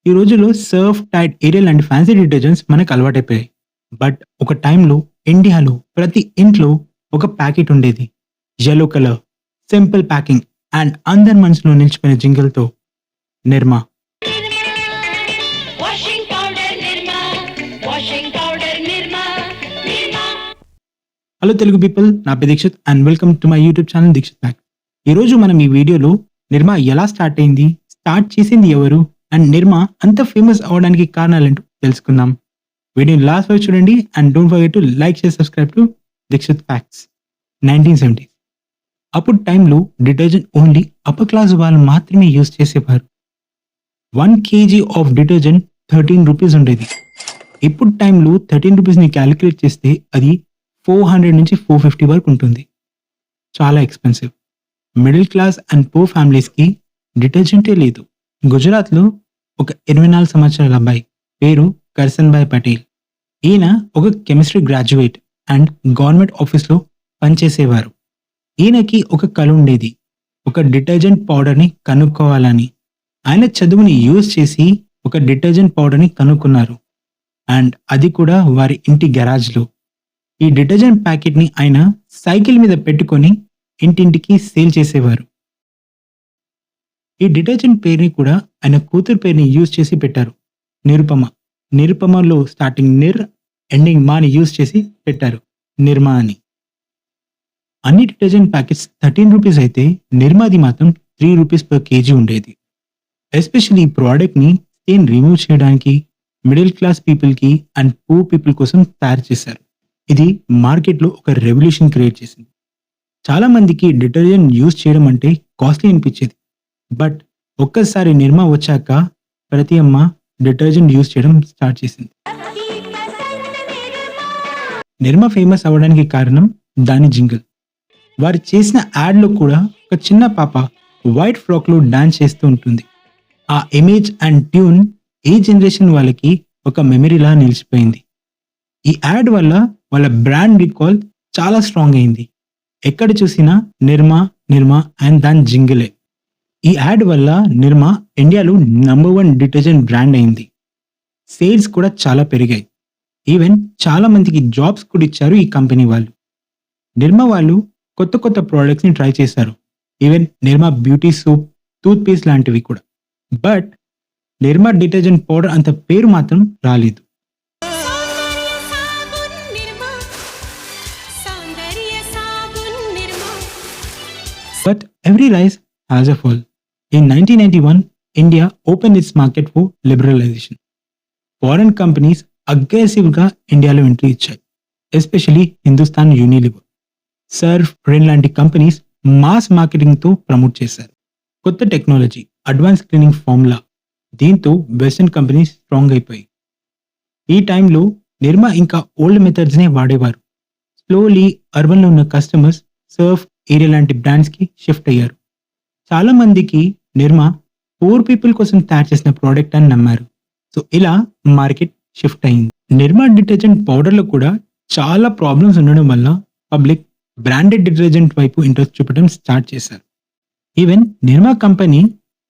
ఈ రోజుల్లో Surf, Tide, aerial లాంటి ఫ్యాన్సీ డిటర్జెంట్స్ మనకు అలవాటైపోయాయి. బట్ ఒక టైంలో ఇండియాలో ప్రతి ఇంట్లో ఒక ప్యాకెట్ ఉండేది. Yellow colour, simple packing and అందరి మనసులో నిలిచిపోయిన జింగిల్‌తో Nirma. Washing powder Nirma, washing powder Nirma, Nirma. Hello Telugu people, నా పేరు Dikshit and welcome to my YouTube channel Dikshit facts. ఈరోజు మనం ఈ వీడియోలో నిర్మా ఎలా స్టార్ట్ అయింది, స్టార్ట్ చేసింది ఎవరు అండ్ నిర్మా అంత ఫేమస్ అవ్వడానికి కారణాలేంటో తెలుసుకుందాం. వీడియోని లాస్ట్ వరకు చూడండి and don't forget to like, share, subscribe to Dikshit facts. 1970s అప్పుడు టైంలో డిటర్జెంట్ ఓన్లీ అప్పర్ క్లాస్ వాళ్ళు మాత్రమే యూజ్ చేసేవారు. 1 kg ఆఫ్ డిటర్జెంట్ 13 రూపీస్ ఉండేది. ఇప్పుడు టైంలో 13 రూపీస్ని క్యాలిక్యులేట్ చేస్తే అది 400 నుంచి 450 వరకు ఉంటుంది. చాలా expensive. Middle class and poor ఫ్యామిలీస్కి డిటర్జెంటే లేదు. గుజరాత్లో ఒక 24 సంవత్సరాల అబ్బాయి పేరు కర్సన్భాయ్ పటేల్. ఈయన ఒక కెమిస్ట్రీ గ్రాడ్యుయేట్ అండ్ గవర్నమెంట్ ఆఫీస్లో పనిచేసేవారు. ఈయనకి ఒక కల ఉండేది, ఒక డిటర్జెంట్ పౌడర్ని కనుక్కోవాలని. ఆయన చదువుని యూజ్ చేసి ఒక డిటర్జెంట్ పౌడర్ని కనుక్కున్నారు అండ్ అది కూడా వారి ఇంటి గెరాజ్లో. ఈ డిటర్జెంట్ ప్యాకెట్ని ఆయన సైకిల్ మీద పెట్టుకొని ఇంటింటికి సేల్ చేసేవారు. ఈ డిటర్జెంట్ పేరుని కూడా ఆయన కూతురు పేరుని యూజ్ చేసి పెట్టారు, నిరుపమ. నిరుపమలో స్టార్టింగ్ నిర్, ఎండింగ్ మాని యూజ్ చేసి పెట్టారు, నిర్మా అని. అన్ని డిటర్జెంట్ ప్యాకెట్స్ 13 రూపీస్ అయితే నిర్మాది మాత్రం 3 రూపీస్ పర్ కేజీ ఉండేది. ఎస్పెషల్లీ ఈ ప్రోడక్ట్ని స్టెయిన్ రిమూవ్ చేయడానికి మిడిల్ క్లాస్ పీపుల్కి అండ్ పూర్ పీపుల్ కోసం తయారు చేశారు. ఇది మార్కెట్లో ఒక రెవల్యూషన్ క్రియేట్ చేసింది. చాలా మందికి డిటర్జెంట్ యూజ్ చేయడం అంటే కాస్ట్లీ అనిపించేది. బట్ ఒక్కసారి నిర్మా వచ్చాక ప్రతి అమ్మ డిటర్జెంట్ యూజ్ చేయడం స్టార్ట్ చేసింది. నిర్మా ఫేమస్ అవ్వడానికి కారణం దాని జింగిల్. వారు చేసిన యాడ్లో కూడా ఒక చిన్న పాప వైట్ ఫ్రాక్లో డాన్స్ చేస్తూ ఉంటుంది. ఆ image and tune A generation వాళ్ళకి ఒక మెమరీలా నిలిచిపోయింది. ఈ యాడ్ వల్ల వాళ్ళ బ్రాండ్ రికాల్ చాలా స్ట్రాంగ్ అయింది. ఎక్కడ చూసినా నిర్మా నిర్మా అండ్ దాని జింగిలే. ఈ యాడ్ వల్ల నిర్మా ఇండియాలో నంబర్ 1 డిటర్జెంట్ బ్రాండ్ అయింది. సేల్స్ కూడా చాలా పెరిగాయి. ఈవెన్ చాలా మందికి జాబ్స్ కూడా ఇచ్చారు ఈ కంపెనీ వాళ్ళు. నిర్మా వాళ్ళు కొత్త కొత్త ప్రోడక్ట్స్ని ట్రై చేశారు. ఈవెన్ నిర్మా బ్యూటీ సోప్, టూత్ పేస్ట్ లాంటివి కూడా. బట్ నిర్మా డిటర్జెంట్ పౌడర్ అంత పేరు మాత్రం రాలేదు. సౌందర్య సాబున్ నిర్మా, సౌందర్య సాబున్ నిర్మా. But every rise has a fall. In 1991, India opened its market for liberalization. Foreign companies అగ్రెసివ్గా ఇండియాలో ఎంట్రీ ఇచ్చాయి. ఎస్పెషలీ హిందుస్థాన్ యూనిలివర్, సర్ఫ్, రెన్ లాంటి కంపెనీస్ మాస్ మార్కెటింగ్తో ప్రమోట్ చేశారు. కొత్త టెక్నాలజీ, అడ్వాన్స్ క్లీనింగ్ ఫార్ములా, దీంతో వెస్టర్న్ కంపెనీస్ స్ట్రాంగ్ అయిపోయాయి. ఈ టైంలో నిర్మా ఇంకా ఓల్డ్ మెథడ్స్నే వాడేవారు. స్లోలీ అర్బన్లో ఉన్న కస్టమర్స్ సర్ఫ్, ఏరియా లాంటి బ్రాండ్స్కి షిఫ్ట్ అయ్యారు. చాలా మందికి నిర్మా పూర్ పీపుల్ కోసం తయారు చేసిన ప్రోడక్ట్ అని నమ్మారు. సో ఇలా మార్కెట్ షిఫ్ట్ అయింది. నిర్మా డిటర్జెంట్ పౌడర్లో కూడా చాలా ప్రాబ్లమ్స్ ఉండడం వల్ల పబ్లిక్ బ్రాండెడ్ డిటర్జెంట్ వైపు ఇంట్రెస్ట్ చూపడం స్టార్ట్ చేశారు. ఈవెన్ నిర్మా కంపెనీ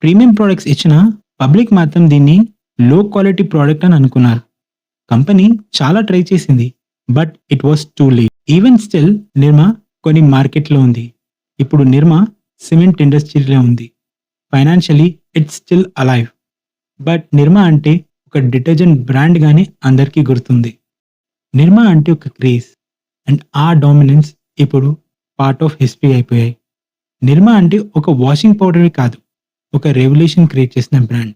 ప్రీమియం ప్రోడక్ట్స్ ఇచ్చినా పబ్లిక్ మాత్రం దీన్ని లో క్వాలిటీ ప్రోడక్ట్ అని అనుకున్నారు. కంపెనీ చాలా ట్రై చేసింది, but it was too late. Even still Nirma కొన్ని మార్కెట్లో ఉంది. ఇప్పుడు నిర్మా సిమెంట్ ఇండస్ట్రీలో ఉంది. Financially it's still alive. But Nirma అంటే ఒక డిటర్జెంట్ బ్రాండ్ గానే అందరికీ గుర్తుంది. నిర్మా అంటే ఒక క్రేజ్ అండ్ ఆ డామినెన్స్ ఇప్పుడు పార్ట్ ఆఫ్ హిస్టరీ అయిపోయాయి. నిర్మా అంటే ఒక వాషింగ్ పౌడరే కాదు, ఒక రెవల్యూషన్ క్రియేట్ చేసిన బ్రాండ్.